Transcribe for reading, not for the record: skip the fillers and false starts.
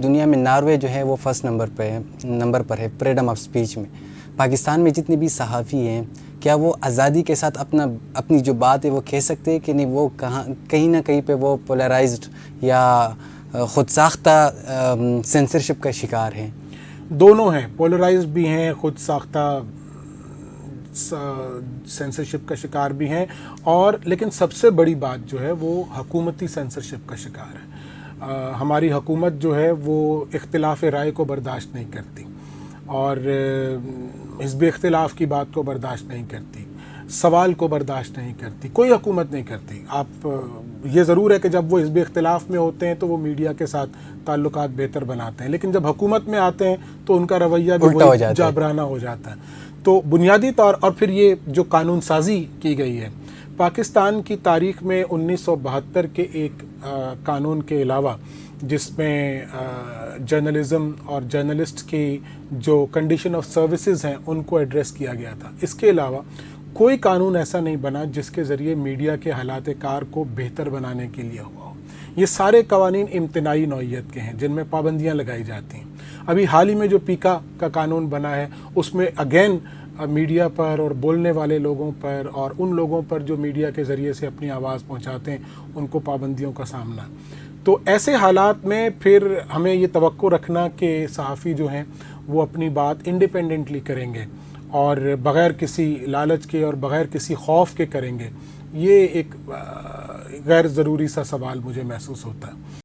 دنیا میں ناروے جو ہے وہ فرسٹ نمبر پر ہے فریڈم آف سپیچ میں. پاکستان میں جتنے بھی صحافی ہیں کیا وہ آزادی کے ساتھ اپنی جو بات ہے وہ کہہ سکتے ہیں کہ نہیں؟ وہ کہیں نہ کہیں پہ وہ پولرائزڈ یا خود ساختہ سینسرشپ کا شکار ہیں؟ دونوں ہیں، پولرائزڈ بھی ہیں، خود ساختہ سینسرشپ کا شکار بھی ہیں، اور لیکن سب سے بڑی بات جو ہے وہ حکومتی سینسرشپ کا شکار ہے. ہماری حکومت جو ہے وہ اختلاف رائے کو برداشت نہیں کرتی، اور حزب اختلاف کی بات کو برداشت نہیں کرتی، سوال کو برداشت نہیں کرتی. کوئی حکومت نہیں کرتی. آپ یہ ضرور ہے کہ جب وہ حزب اختلاف میں ہوتے ہیں تو وہ میڈیا کے ساتھ تعلقات بہتر بناتے ہیں، لیکن جب حکومت میں آتے ہیں تو ان کا رویہ بھی وہی جابرانہ ہو جاتا ہے. تو بنیادی طور، اور پھر یہ جو قانون سازی کی گئی ہے پاکستان کی تاریخ میں 1972 کے ایک قانون کے علاوہ، جس میں جرنلزم اور جرنلسٹ کی جو کنڈیشن آف سروسز ہیں ان کو ایڈریس کیا گیا تھا، اس کے علاوہ کوئی قانون ایسا نہیں بنا جس کے ذریعے میڈیا کے حالات کار کو بہتر بنانے کے لیے ہوا ہو. یہ سارے قوانین امتناعی نوعیت کے ہیں جن میں پابندیاں لگائی جاتی ہیں. ابھی حال ہی میں جو پیکا کا قانون بنا ہے اس میں اگین میڈیا پر اور بولنے والے لوگوں پر اور ان لوگوں پر جو میڈیا کے ذریعے سے اپنی آواز پہنچاتے ہیں ان کو پابندیوں کا سامنا. تو ایسے حالات میں پھر ہمیں یہ توقع رکھنا کہ صحافی جو ہیں وہ اپنی بات انڈیپینڈنٹلی کریں گے اور بغیر کسی لالچ کے اور بغیر کسی خوف کے کریں گے، یہ ایک غیر ضروری سا سوال مجھے محسوس ہوتا ہے.